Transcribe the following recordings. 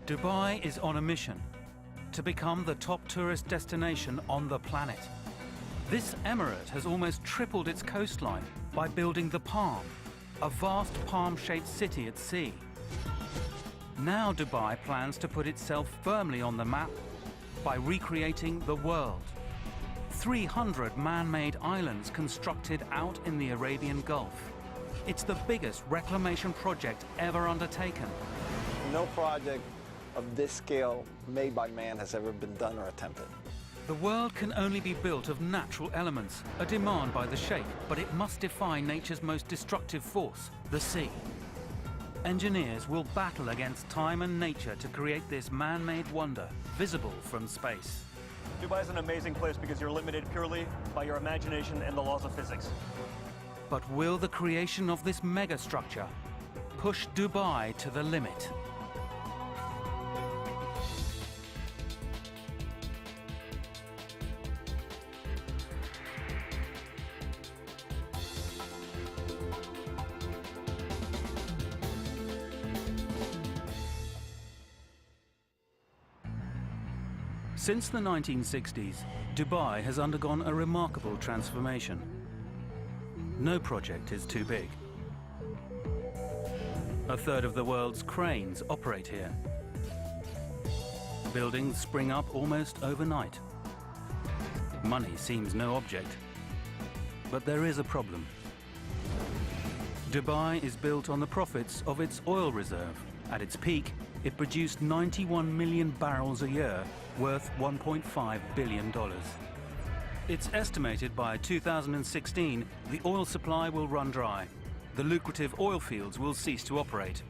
Dubai is on a mission to become the top tourist destination on the planet. This emirate has almost tripled its coastline by building the Palm, a vast palm-shaped city at sea. Now Dubai plans to put itself firmly on the map by recreating the world. 300 man-made islands constructed out in the Arabian Gulf. It's the biggest reclamation project ever undertaken. No project of this scale made by man has ever been done or attempted. The world can only be built of natural elements, a demand by the Sheikh, but it must defy nature's most destructive force, the sea. Engineers will battle against time and nature to create this man-made wonder, visible from space. Dubai is an amazing place because you're limited purely by your imagination and the laws of physics. But will the creation of this megastructure push Dubai to the limit? Since the 1960s, Dubai has undergone a remarkable transformation. No project is too big. A third of the world's cranes operate here. Buildings spring up almost overnight. Money seems no object. But there is a problem. Dubai is built on the profits of its oil reserve. At its peak, it produced 91 million barrels a year, worth $1.5 billion. It's estimated by 2016 the oil supply will run dry. The lucrative oil fields will cease to operate.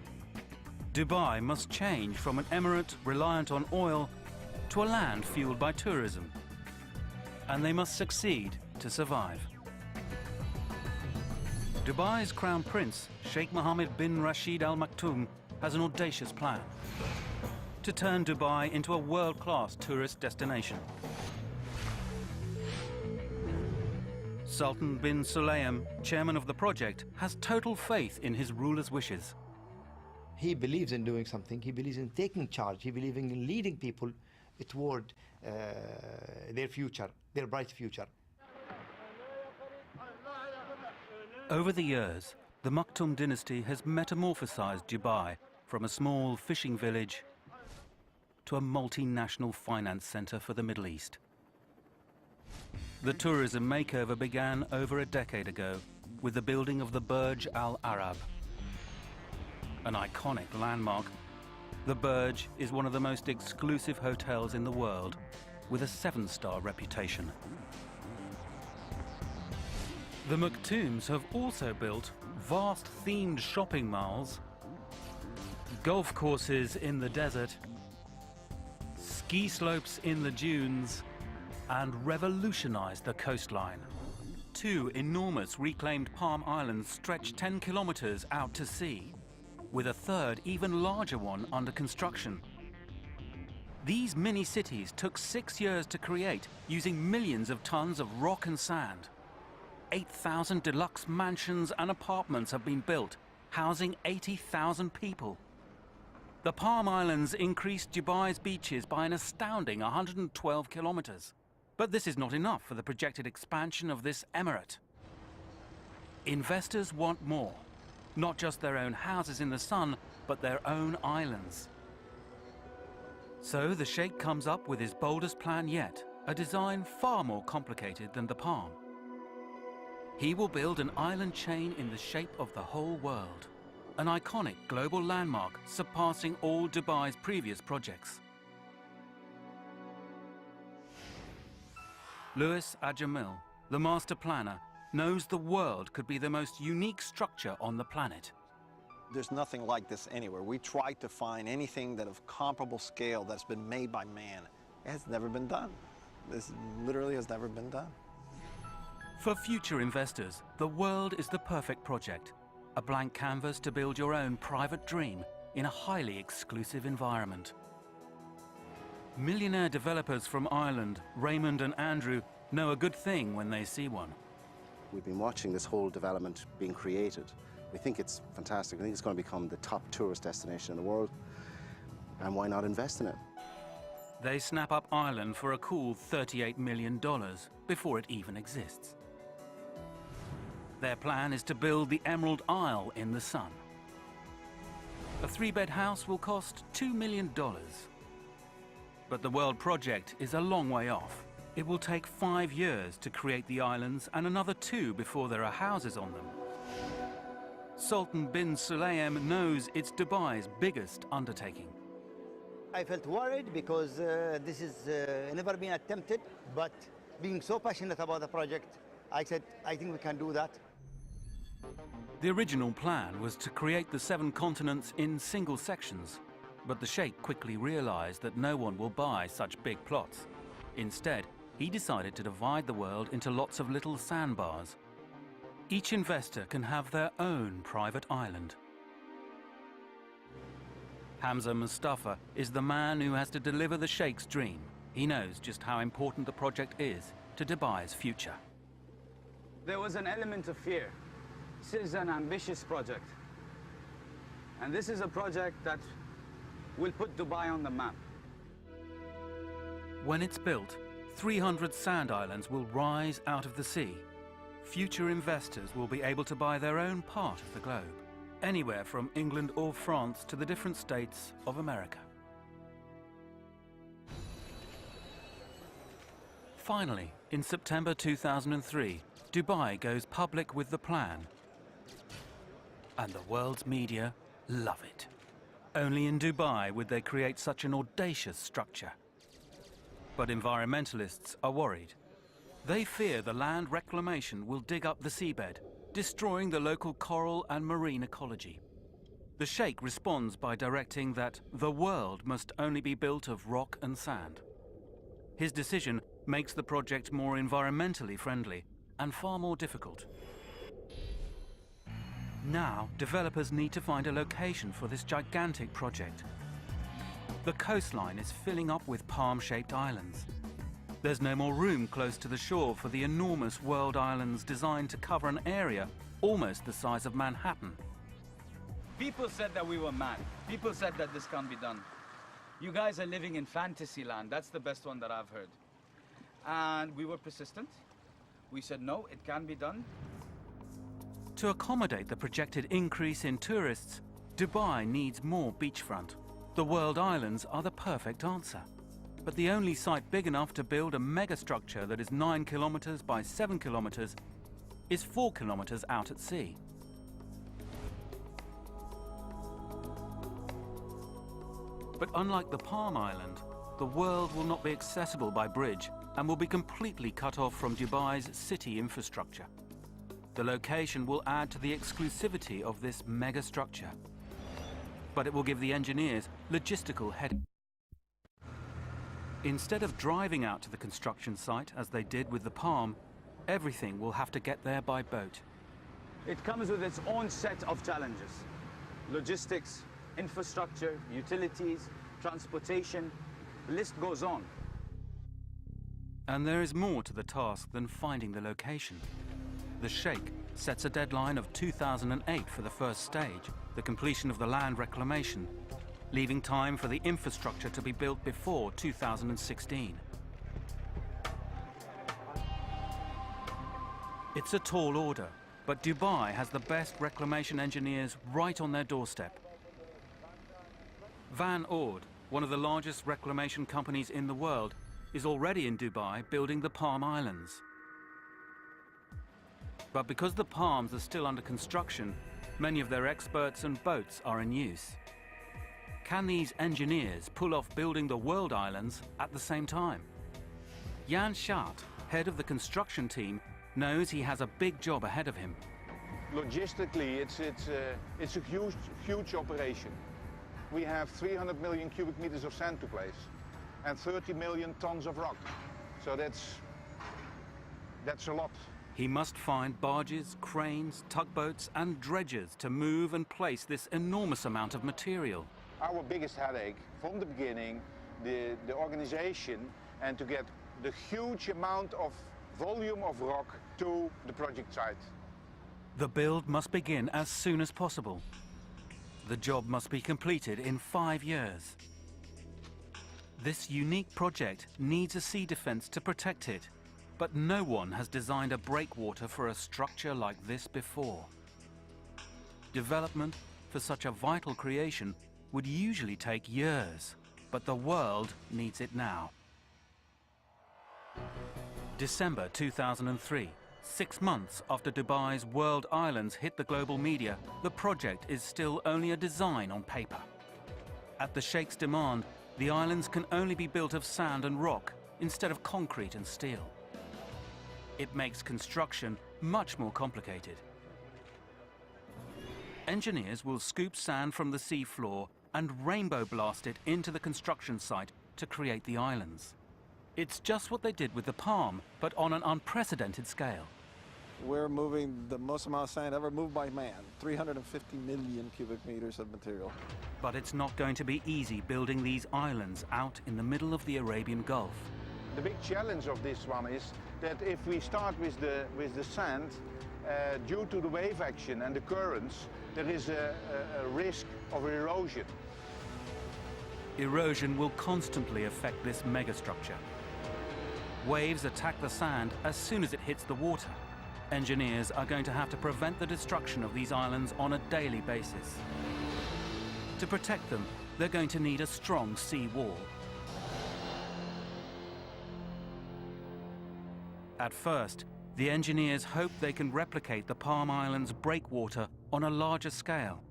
Dubai must change from an emirate reliant on oil to a land fueled by tourism. And they must succeed to survive. Dubai's Crown Prince, Sheikh Mohammed bin Rashid Al Maktoum, has an audacious plan to turn Dubai into a world-class tourist destination. Sultan bin Sulayem, chairman of the project, has total faith in his ruler's wishes. He believes in doing something, he believes in taking charge, he believes in leading people toward their future, their bright future. Over the years, the Maktoum dynasty has metamorphosized Dubai from a small fishing village to a multinational finance center for the Middle East. The tourism makeover began over a decade ago with the building of the Burj Al Arab. An iconic landmark, the Burj is one of the most exclusive hotels in the world with a 7-star reputation. The Maktoums have also built vast themed shopping malls, golf courses in the desert, ski slopes in the dunes, and revolutionized the coastline. 2 enormous reclaimed palm islands stretch 10 kilometers out to sea, with a third, even larger one under construction. These mini-cities took 6 years to create, using millions of tons of rock and sand. 8,000 deluxe mansions and apartments have been built, housing 80,000 people. The Palm Islands increased Dubai's beaches by an astounding 112 kilometers. But this is not enough for the projected expansion of this emirate. Investors want more, not just their own houses in the sun, but their own islands. So the Sheikh comes up with his boldest plan yet, a design far more complicated than the Palm. He will build an island chain in the shape of the whole world, an iconic global landmark surpassing all Dubai's previous projects. Louis Ajamil, the master planner, knows the world could be the most unique structure on the planet. There's nothing like this anywhere. We tried to find anything that of comparable scale that's been made by man. It has never been done. This literally has never been done. For future investors, the world is the perfect project. A blank canvas to build your own private dream in a highly exclusive environment. Millionaire developers from Ireland, Raymond and Andrew, know a good thing when they see one. We've been watching this whole development being created. We think it's fantastic. We think it's going to become the top tourist destination in the world. and why not invest in it? They snap up Ireland for a cool $38 million before it even exists. Their plan is to build the Emerald Isle in the sun. A 3-bed house will cost $2 million. But the world project is a long way off. It will take 5 years to create the islands and another 2 before there are houses on them. Sultan bin Sulayem knows it's Dubai's biggest undertaking. I felt worried because this is never been attempted, but being so passionate about the project, I said, I think we can do that. The original plan was to create the 7 continents in single sections, but the Sheikh quickly realized that no one will buy such big plots. Instead, he decided to divide the world into lots of little sandbars. Each investor can have their own private island. Hamza Mustafa is the man who has to deliver the Sheikh's dream. He knows just how important the project is to Dubai's future. There was an element of fear. This is an ambitious project. And this is a project that will put Dubai on the map. When it's built, 300 sand islands will rise out of the sea. Future investors will be able to buy their own part of the globe, anywhere from England or France to the different states of America. Finally, in September 2003, Dubai goes public with the plan. And the world's media love it. Only in Dubai would they create such an audacious structure. But environmentalists are worried. They fear the land reclamation will dig up the seabed, destroying the local coral and marine ecology. The Sheikh responds by directing that the world must only be built of rock and sand. His decision makes the project more environmentally friendly and far more difficult. Now, developers need to find a location for this gigantic project. The coastline is filling up with palm-shaped islands. There's no more room close to the shore for the enormous world islands designed to cover an area almost the size of Manhattan. People said that we were mad. People said that this can't be done. You guys are living in fantasy land. That's the best one that I've heard. And we were persistent. We said, no, it can be done. To accommodate the projected increase in tourists, Dubai needs more beachfront. The world islands are the perfect answer. But the only site big enough to build a megastructure that is 9 kilometers by 7 kilometers is 4 kilometers out at sea. But unlike the Palm Island, the world will not be accessible by bridge and will be completely cut off from Dubai's city infrastructure. The location will add to the exclusivity of this megastructure, but it will give the engineers logistical headaches. Instead of driving out to the construction site as they did with the Palm, everything will have to get there by boat. It comes with its own set of challenges. Logistics, infrastructure, utilities, transportation, the list goes on. And there is more to the task than finding the location. The Sheikh sets a deadline of 2008 for the first stage, the completion of the land reclamation, leaving time for the infrastructure to be built before 2016. It's a tall order, but Dubai has the best reclamation engineers right on their doorstep. Van Oord, one of the largest reclamation companies in the world, is already in Dubai building the Palm Islands. But because the palms are still under construction, many of their experts and boats are in use. Can these engineers pull off building the world islands at the same time? Jan Schaat, head of the construction team, knows he has a big job ahead of him. Logistically, it's a huge operation. We have 300 million cubic meters of sand to place and 30 million tons of rock. So that's a lot. He must find barges, cranes, tugboats and dredgers to move and place this enormous amount of material. Our biggest headache from the beginning, the organization, and to get the huge amount of volume of rock to the project site. The build must begin as soon as possible. The job must be completed in 5 years. This unique project needs a sea defense to protect it, but no one has designed a breakwater for a structure like this before. Development for such a vital creation would usually take years, but the world needs it now. December 2003, 6 months after Dubai's World Islands hit the global media, the project is still only a design on paper. At the Sheikh's demand, the islands can only be built of sand and rock instead of concrete and steel. It makes construction much more complicated. Engineers will scoop sand from the sea floor and rainbow blast it into the construction site to create the islands. It's just what they did with the Palm, but on an unprecedented scale. We're moving the most amount of sand ever moved by man, 350 million cubic meters of material. But it's not going to be easy building these islands out in the middle of the Arabian Gulf. The big challenge of this one is that if we start with the sand, due to the wave action and the currents, there is a risk of erosion. Erosion will constantly affect this megastructure. Waves attack the sand as soon as it hits the water. Engineers are going to have to prevent the destruction of these islands on a daily basis. To protect them, they're going to need a strong sea wall. At first, the engineers hope they can replicate the Palm Islands breakwater on a larger scale.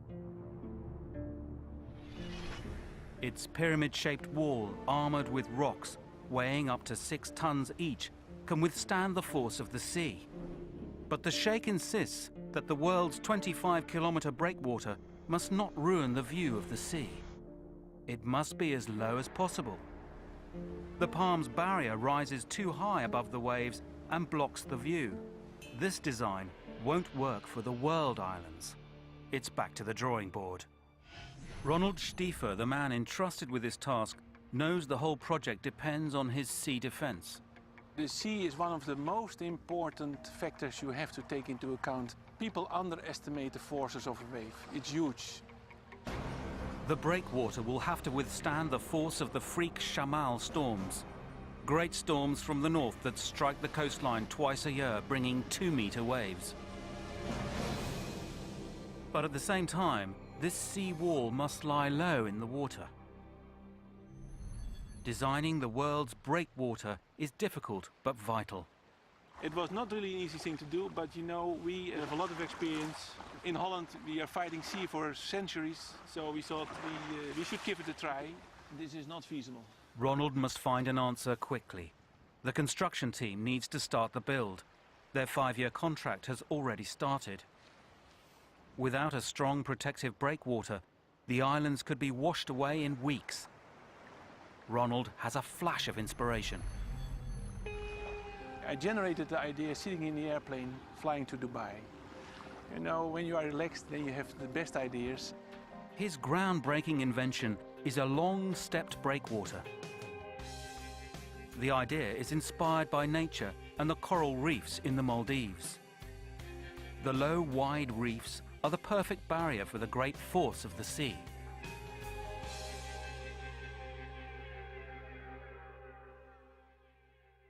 Its pyramid-shaped wall, armored with rocks, weighing up to 6 tons each, can withstand the force of the sea. But the Sheikh insists that the world's 25-kilometer breakwater must not ruin the view of the sea. It must be as low as possible. The Palm's barrier rises too high above the waves and blocks the view. This design won't work for the World Islands. It's back to the drawing board. Ronald Stiefer, the man entrusted with this task, knows the whole project depends on his sea defense. The sea is one of the most important factors you have to take into account. People underestimate the forces of a wave. It's huge. The breakwater will have to withstand the force of the freak Shamal storms. Great storms from the north that strike the coastline twice a year, bringing 2-meter waves. But at the same time, this sea wall must lie low in the water. Designing the world's breakwater is difficult but vital. It was not really an easy thing to do, but you know, we have a lot of experience. In Holland, we are fighting sea for centuries, so we thought we should give it a try. This is not feasible. Ronald must find an answer quickly. The construction team needs to start the build. Their 5-year contract has already started. Without a strong protective breakwater, the islands could be washed away in weeks. Ronald has a flash of inspiration. I generated the idea sitting in the airplane, flying to Dubai. You know, when you are relaxed, then you have the best ideas. His groundbreaking invention is a long-stepped breakwater. The idea is inspired by nature and the coral reefs in the Maldives. The low, wide reefs are the perfect barrier for the great force of the sea.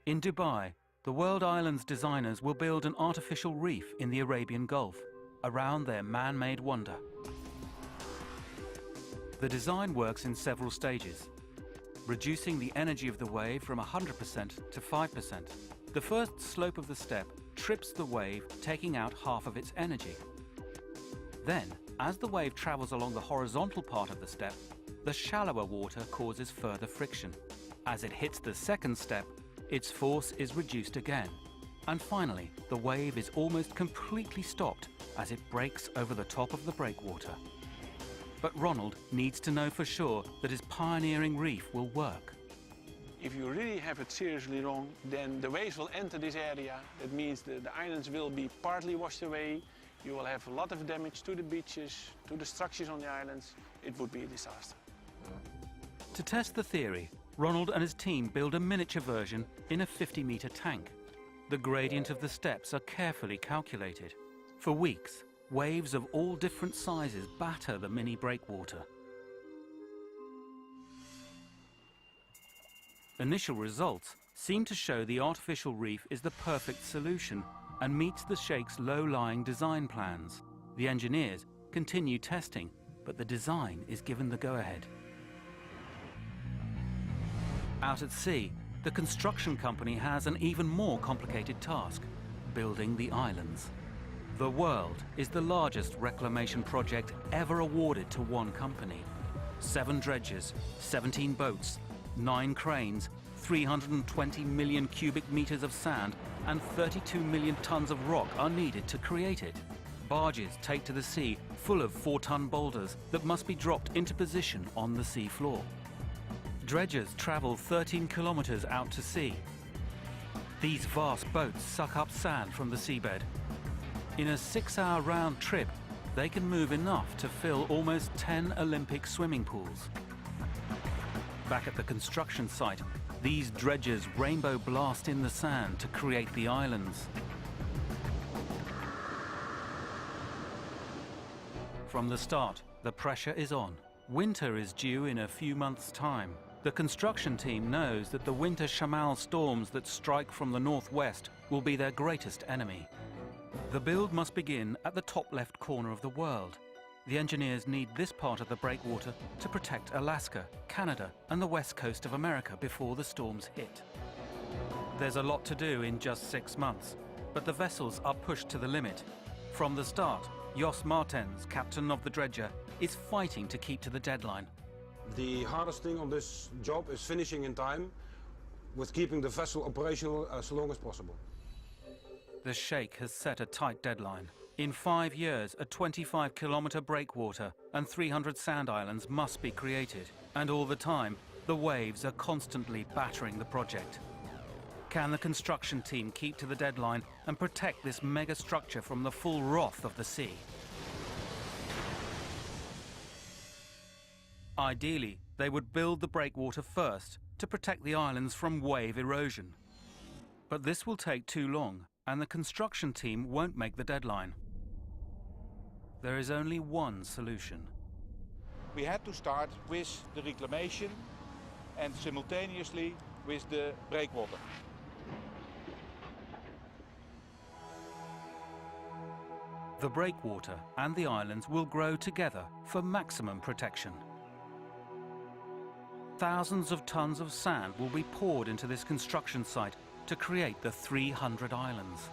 In Dubai, the World Islands designers will build an artificial reef in the Arabian Gulf around their man-made wonder. The design works in several stages, reducing the energy of the wave from 100% to 5%. The first slope of the step trips the wave, taking out half of its energy. Then, as the wave travels along the horizontal part of the step, the shallower water causes further friction. As it hits the second step, its force is reduced again. And finally, the wave is almost completely stopped as it breaks over the top of the breakwater. But Ronald needs to know for sure that his pioneering reef will work. If you really have it seriously wrong, then the waves will enter this area. That means the islands will be partly washed away. You will have a lot of damage to the beaches, to the structures on the islands. It would be a disaster. To test the theory, Ronald and his team build a miniature version in a 50-meter tank. The gradient of the steps are carefully calculated. For weeks, waves of all different sizes batter the mini breakwater. Initial results seem to show the artificial reef is the perfect solution and meets the Sheikh's low-lying design plans. The engineers continue testing, but the design is given the go-ahead. Out at sea, the construction company has an even more complicated task: building the islands. The World is the largest reclamation project ever awarded to one company. 7 dredgers, 17 boats, 9 cranes, 320 million cubic meters of sand and 32 million tons of rock are needed to create it. Barges take to the sea full of 4-ton boulders that must be dropped into position on the sea floor. Dredgers travel 13 kilometers out to sea. These vast boats suck up sand from the seabed. In a 6-hour round trip, they can move enough to fill almost 10 Olympic swimming pools. Back at the construction site, these dredgers rainbow blast in the sand to create the islands. From the start, the pressure is on. Winter is due in a few months' time. The construction team knows that the winter Shamal storms that strike from the northwest will be their greatest enemy. The build must begin at the top left corner of the world. The engineers need this part of the breakwater to protect Alaska, Canada, and the west coast of America before the storms hit. There's a lot to do in just 6 months, but the vessels are pushed to the limit. From the start, Jos Martens, captain of the dredger, is fighting to keep to the deadline. The hardest thing on this job is finishing in time with keeping the vessel operational as long as possible. The Sheikh has set a tight deadline. In 5 years, a 25-kilometer breakwater and 300 sand islands must be created. And all the time, the waves are constantly battering the project. Can the construction team keep to the deadline and protect this mega structure from the full wrath of the sea? Ideally, they would build the breakwater first to protect the islands from wave erosion. But this will take too long, and the construction team won't make the deadline. There is only one solution. We had to start with the reclamation and simultaneously with the breakwater. The breakwater and the islands will grow together for maximum protection. Thousands of tons of sand will be poured into this construction site to create the 300 islands.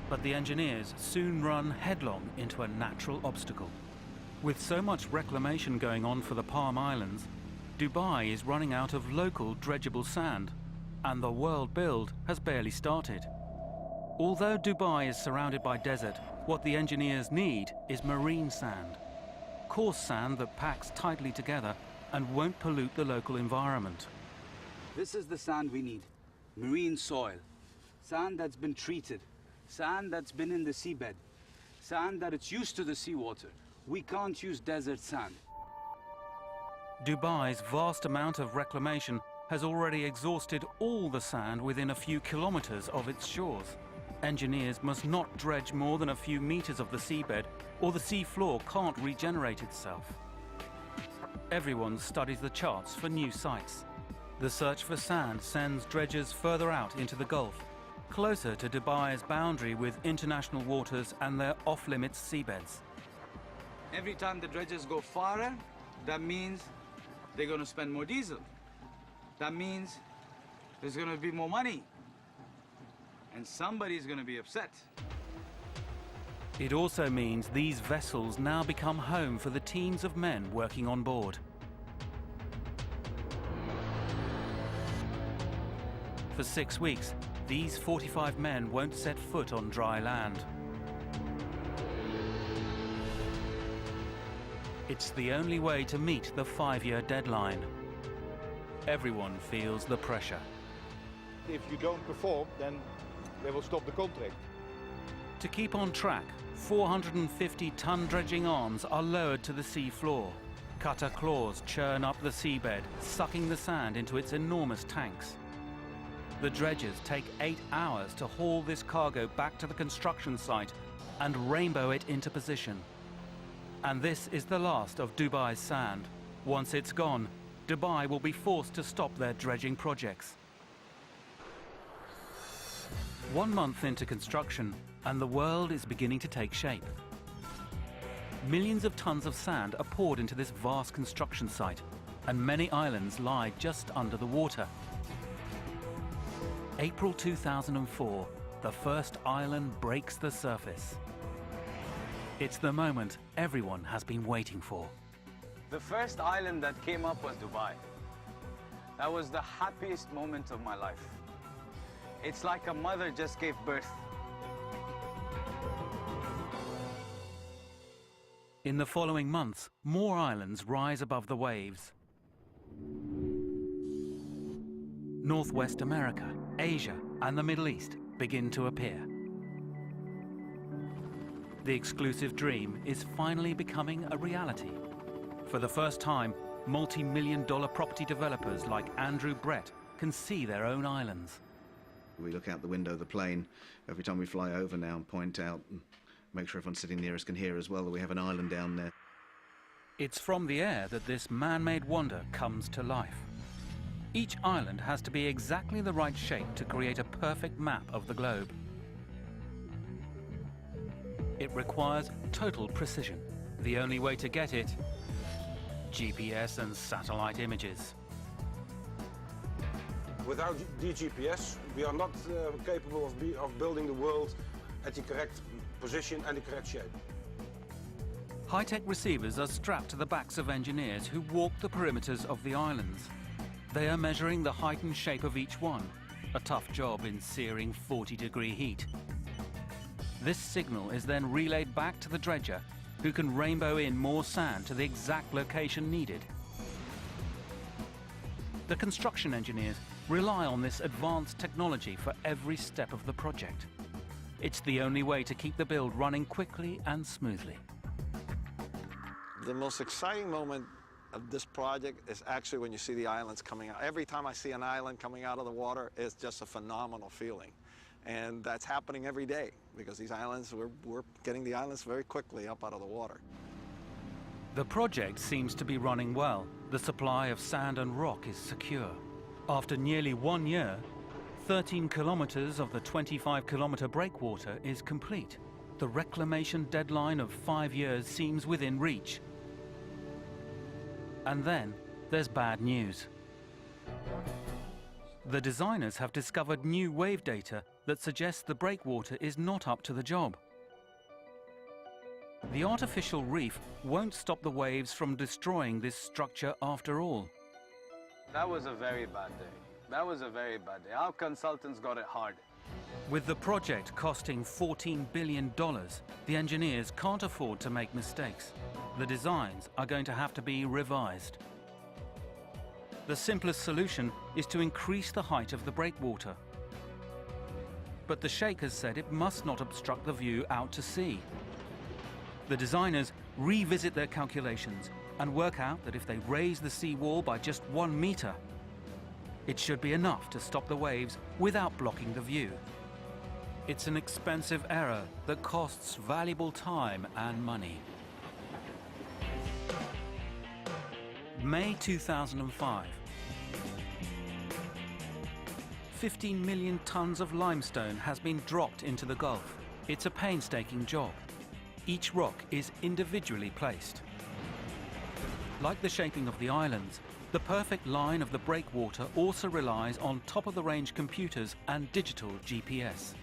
But the engineers soon run headlong into a natural obstacle. With so much reclamation going on for the Palm Islands, Dubai is running out of local dredgeable sand, and the world build has barely started. Although Dubai is surrounded by desert, what the engineers need is marine sand. Coarse sand that packs tightly together and won't pollute the local environment. This is the sand we need. Marine soil. Sand that's been treated. Sand that's been in the seabed. Sand that it's used to the seawater. We can't use desert sand. Dubai's vast amount of reclamation has already exhausted all the sand within a few kilometers of its shores. Engineers must not dredge more than a few meters of the seabed, or the sea floor can't regenerate itself. Everyone studies the charts for new sites. The search for sand sends dredgers further out into the Gulf, closer to Dubai's boundary with international waters and their off-limits seabeds. Every time the dredgers go farther, that means they're going to spend more diesel. That means there's going to be more money. And somebody's going to be upset. It also means these vessels now become home for the teams of men working on board. For 6 weeks, these 45 men won't set foot on dry land. It's the only way to meet the 5-year deadline. Everyone feels the pressure. If you don't perform, then they will stop the contract. To keep on track, 450-ton dredging arms are lowered to the sea floor. Cutter claws churn up the seabed, sucking the sand into its enormous tanks. The dredgers take 8 hours to haul this cargo back to the construction site and rainbow it into position. And this is the last of Dubai's sand. Once it's gone, Dubai will be forced to stop their dredging projects. 1 month into construction, and the world is beginning to take shape. Millions of tons of sand are poured into this vast construction site, and many islands lie just under the water. April 2004, the first island breaks the surface. It's the moment everyone has been waiting for. The first island that came up was Dubai. That was the happiest moment of my life. It's like a mother just gave birth. In the following months, more islands rise above the waves. Northwest America, Asia, and the Middle East begin to appear. The exclusive dream is finally becoming a reality. For the first time, multi-million-dollar property developers like Andrew Brett can see their own islands. We look out the window of the plane every time we fly over now and point out and make sure everyone sitting near us can hear as well that we have an island down there. It's from the air that this man-made wonder comes to life. Each island has to be exactly the right shape to create a perfect map of the globe. It requires total precision. The only way to get it, GPS and satellite images. Without DGPS, we are not capable of building the world at the correct position and the correct shape. High-tech receivers are strapped to the backs of engineers who walk the perimeters of the islands. They are measuring the height and shape of each one, a tough job in searing 40-degree heat. This signal is then relayed back to the dredger, who can rainbow in more sand to the exact location needed. The construction engineers rely on this advanced technology for every step of the project. It's the only way to keep the build running quickly and smoothly. The most exciting moment of this project is actually when you see the islands coming out. Every time I see an island coming out of the water, it's just a phenomenal feeling. And that's happening every day because these islands, we're getting the islands very quickly up out of the water. The project seems to be running well. The supply of sand and rock is secure. After nearly 1 year, 13 kilometers of the 25-kilometer breakwater is complete. The reclamation deadline of 5 years seems within reach. And then there's bad news. The designers have discovered new wave data that suggests the breakwater is not up to the job. The artificial reef won't stop the waves from destroying this structure after all. That was a very bad day. That was a very bad day. Our consultants got it hard. With the project costing $14 billion, the engineers can't afford to make mistakes. The designs are going to have to be revised. The simplest solution is to increase the height of the breakwater. But the Sheikh has said it must not obstruct the view out to sea. The designers revisit their calculations and work out that if they raise the seawall by just 1 meter, it should be enough to stop the waves without blocking the view. It's an expensive error that costs valuable time and money. May 2005. 15 million tons of limestone has been dropped into the Gulf. It's a painstaking job. Each rock is individually placed. Like the shaping of the islands, the perfect line of the breakwater also relies on top-of-the-range computers and digital GPS.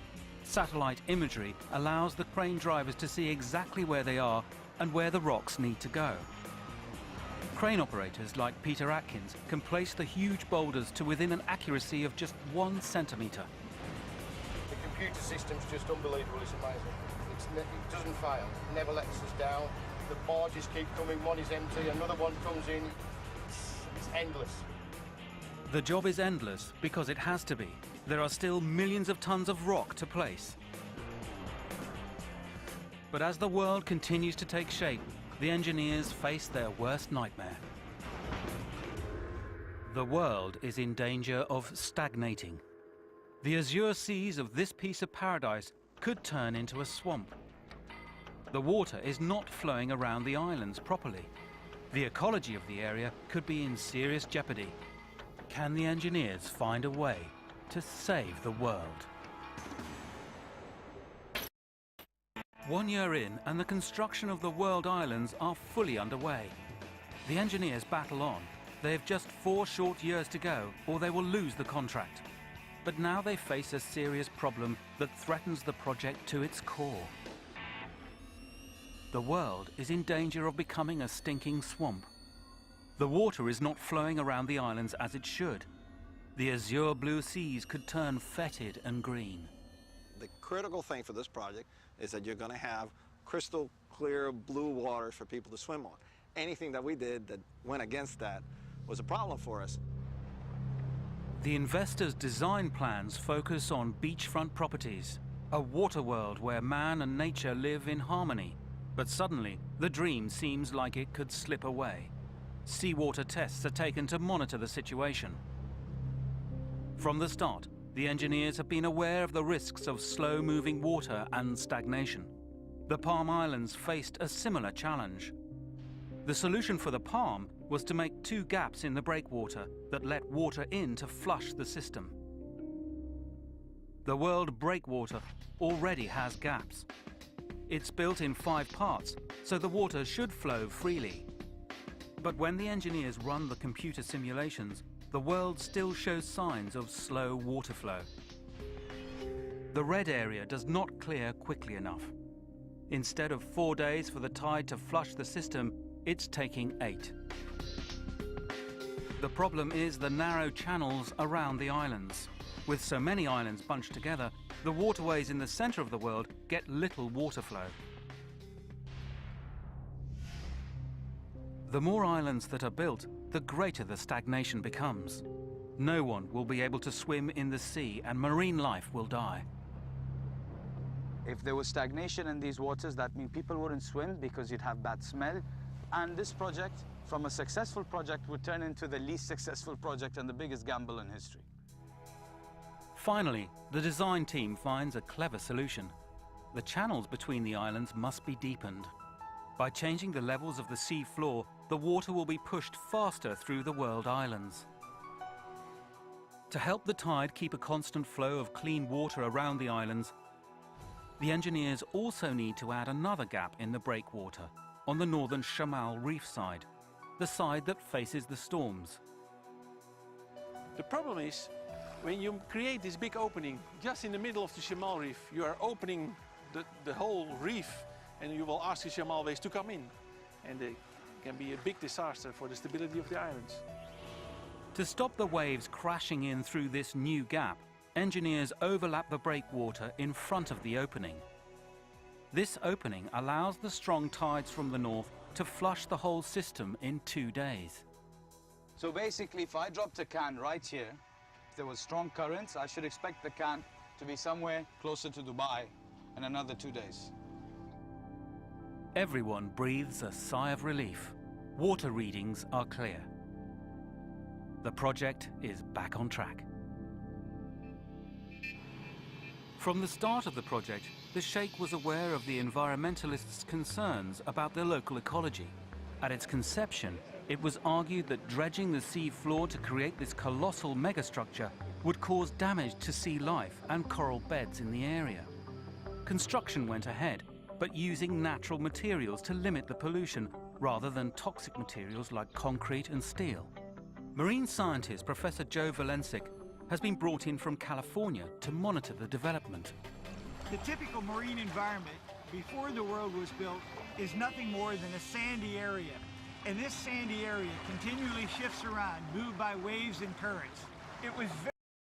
Satellite imagery allows the crane drivers to see exactly where they are and where the rocks need to go. Crane operators like Peter Atkins can place the huge boulders to within an accuracy of just 1 centimetre. The computer system's just unbelievable, it's amazing. It doesn't fail, it never lets us down. The barges keep coming, one is empty, another one comes in. It's endless. The job is endless because it has to be. There are still millions of tons of rock to place. But as the world continues to take shape, the engineers face their worst nightmare. The world is in danger of stagnating. The azure seas of this piece of paradise could turn into a swamp. The water is not flowing around the islands properly. The ecology of the area could be in serious jeopardy. Can the engineers find a way to save the world? 1 year in, and the construction of the world islands are fully underway. The engineers battle on. They have just 4 short years to go, or they will lose the contract. But now they face a serious problem that threatens the project to its core. The world is in danger of becoming a stinking swamp. The water is not flowing around the islands as it should. The azure blue seas could turn fetid and green. The critical thing for this project is that you're going to have crystal clear blue water for people to swim on. Anything that we did that went against that was a problem for us. The investors' design plans focus on beachfront properties, a water world where man and nature live in harmony. But suddenly, the dream seems like it could slip away. Seawater tests are taken to monitor the situation. From the start, the engineers have been aware of the risks of slow-moving water and stagnation. The Palm Islands faced a similar challenge. The solution for the Palm was to make 2 gaps in the breakwater that let water in to flush the system. The world breakwater already has gaps. It's built in 5 parts, so the water should flow freely. But when the engineers run the computer simulations, the world still shows signs of slow water flow. The red area does not clear quickly enough. Instead of 4 days for the tide to flush the system, it's taking 8. The problem is the narrow channels around the islands. With so many islands bunched together, the waterways in the center of the world get little water flow. The more islands that are built, the greater the stagnation becomes. No one will be able to swim in the sea, and marine life will die. If there was stagnation in these waters, that means people wouldn't swim because you'd have bad smell. And this project, from a successful project, would turn into the least successful project and the biggest gamble in history. Finally, the design team finds a clever solution. The channels between the islands must be deepened. By changing the levels of the sea floor, the water will be pushed faster through the world islands. To help the tide keep a constant flow of clean water around the islands, the engineers also need to add another gap in the breakwater on the northern Shamal Reef side, the side that faces the storms. The problem is, when you create this big opening just in the middle of the Shamal Reef, you are opening the whole reef, and you will ask the Shamal waves to come in. And it can be a big disaster for the stability of the islands. To stop the waves crashing in through this new gap, engineers overlap the breakwater in front of the opening. This opening allows the strong tides from the north to flush the whole system in 2 days. So basically, if I dropped a can right here, if there was strong currents, I should expect the can to be somewhere closer to Dubai in another 2 days. Everyone breathes a sigh of relief. Water readings are clear. The project is back on track. From the start of the project, the Sheikh was aware of the environmentalists' concerns about the local ecology. At its conception, it was argued that dredging the sea floor to create this colossal megastructure would cause damage to sea life and coral beds in the area. Construction went ahead, but using natural materials to limit the pollution rather than toxic materials like concrete and steel. Marine scientist Professor Joe Valencic has been brought in from California to monitor the development. The typical marine environment before the world was built is nothing more than a sandy area. And this sandy area continually shifts around, moved by waves and currents. It was